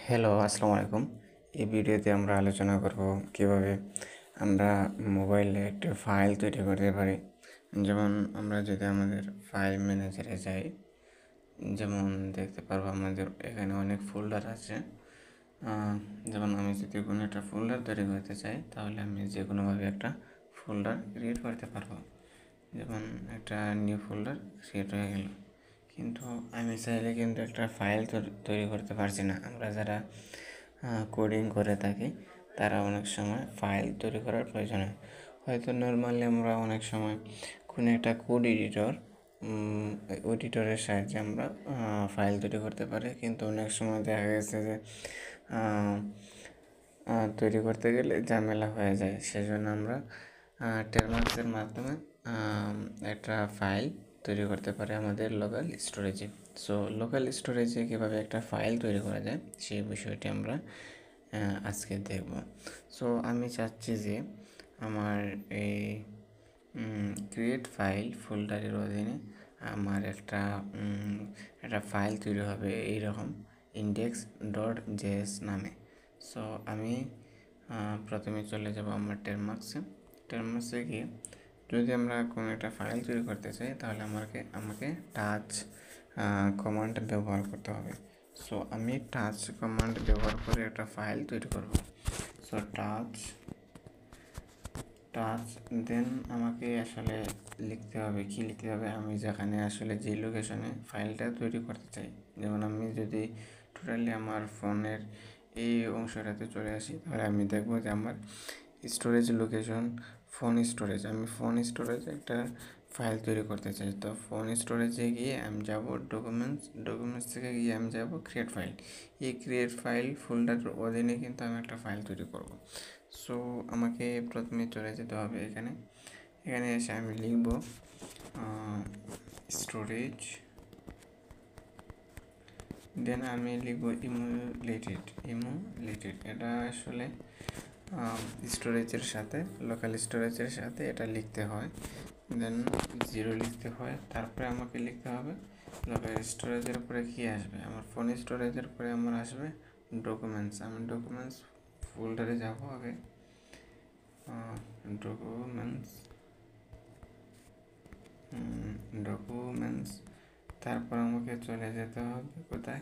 Hello, আসসালামু আলাইকুম। এই ভিডিওতে আমরা আলোচনা করব কিভাবে আমরা মোবাইলে একটা ফাইল তৈরি করতে পারি। যেমন আমরা যদি আমাদের ফাইল ম্যানেজারে যাই, যেমন দেখতে পারবো আমাদের এখানে অনেক ফোল্ডার আছে। যেমন আমি যদি কোনো একটা ফোল্ডার তৈরি করতে চাই, তাহলে আমি যে কোনোভাবে একটা ফোল্ডার ক্রিয়েট করতে পারবো। যেমন একটা নিউ ফোল্ডার ক্রিয়েট হয়ে গেল, কিন্তু আমি চাইলে কিন্তু একটা ফাইল তৈরি করতে পারছি না। আমরা যারা কোডিং করে থাকি তারা অনেক সময় ফাইল তৈরি করার প্রয়োজন হয়। হয়তো নর্মালি আমরা অনেক সময় কোনো একটা কোড এডিটরের সাহায্যে আমরা ফাইল তৈরি করতে পারি, কিন্তু অনেক সময় দেখা গেছে যে তৈরি করতে গেলে ঝামেলা হয়ে যায়। সেজন্য আমরা টেরমাক্সের মাধ্যমে একটা ফাইল তৈরি করতে পারি আমাদের লোকাল স্টোরেজে। সো লোকাল স্টোরেজে কীভাবে একটা ফাইল তৈরি করা যায় সেই বিষয়টি আমরা আজকে দেখব। সো আমি চাচ্ছি যে আমার এই ক্রিয়েট ফাইল ফোল্ডারের অধীনে আমার একটা ফাইল তৈরি হবে এইরকম index.js নামে। সো আমি প্রথমে চলে যাব আমার টেরমাক্সে গিয়ে যদি আমরা কোনো একটা ফাইল তৈরি করতে চাই তাহলে আমাকে টাচ কমান্ড ব্যবহার করতে হবে। সো আমি টাচ কমান্ড ব্যবহার করে একটা ফাইল তৈরি করব। সো টাচ দেন আমাকে আসলে লিখতে হবে, কি লিখতে হবে, আমি যেখানে আসলে যে লোকেশনে ফাইলটা তৈরি করতে চাই। যেমন আমি যদি টোটালি আমার ফোনের এই অংশটাতে চলে আসি, তাহলে আমি দেখব যে আমার স্টোরেজ লোকেশন আমি ফোন স্টোরেজে একটা ফাইল তৈরি করতে চাই। তো ফোন স্টোরেজে গিয়ে আমি যাব ডকুমেন্টস থেকে গিয়ে আমি যাব ক্রিয়েট ফাইল। এই ক্রিয়েট ফাইল ফোল্ডারের অধীনে কিন্তু আমি একটা ফাইল তৈরি করব। সো আমাকে প্রথমে চলে যেতে হবে এখানে এসে আমি লিখব স্টোরেজ, দেন আমি লিখব ইমুলেটেড। এটা আসলে স্টোরেজের সাথে লোকাল স্টোরেজের সাথে এটা লিখতে হয়, দেন 0 লিখতে হয়। তারপরে আমাকে লিখতে হবে লোকাল স্টোরেজের উপরে কী আসবে, আমার ফোন স্টোরেজের উপরে আমার আসবে ডকুমেন্টস। আমি ডকুমেন্টস ফোল্ডারে যাব আগে, ডকুমেন্টস তারপর আমাকে চলে যেতে হবে কোথায়,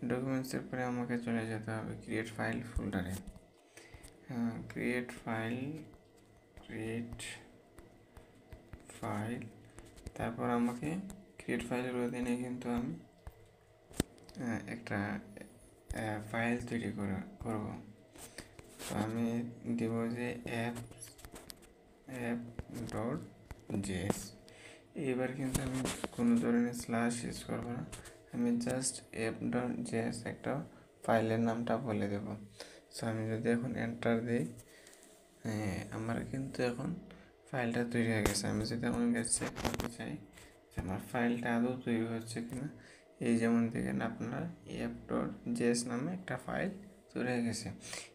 ডকুমেন্টসের পরে আমাকে চলে যেতে হবে ক্রিয়েট ফাইল ফোল্ডারে। ক্রিয়েট ফাইল তারপর আমাকে ক্রিয়েট ফাইলের অধীনে কিন্তু আমি একটা ফাইল তৈরি করব। তো আমি দেব যে app.js। এবার কিন্তু আমি কোনো ধরনের স্ল্যাশ ইউজ করবো না, আমি জাস্ট app.js একটা ফাইলের নামটা বলে দেব। সো আমি যদি এখন এন্টার দিই, আমার কিন্তু এখন ফাইলটা তৈরি হয়ে গেছে। আমি যদি এখন চেক করতে চাই যে আমার ফাইলটা আদৌ তৈরি হচ্ছে কিনা, এই যেমন দেখেন আপনারা app.js নামে একটা ফাইল তৈরি হয়ে গেছে।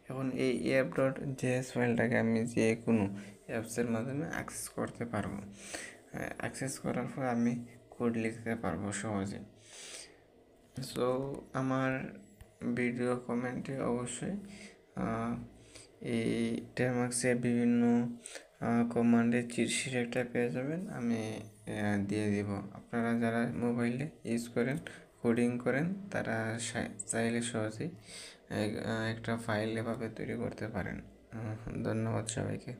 এখন এই app.js ফাইলটাকে আমি যে কোনো অ্যাপসের মাধ্যমে অ্যাক্সেস করতে পারবো। অ্যাক্সেস করার পর আমি কোড লিখতে পারবো সহজে। সো আমার ভিডিও কমেন্টে অবশ্যই এই টেরমাক্সের বিভিন্ন কমান্ডের চিরশিট একটা পেয়ে যাবেন, আমি দিয়ে দিব। আপনারা যারা মোবাইলে ইউজ করেন, কোডিং করেন, তারা চাইলে সহজেই একটা ফাইল এভাবে তৈরি করতে পারেন। ধন্যবাদ সবাইকে।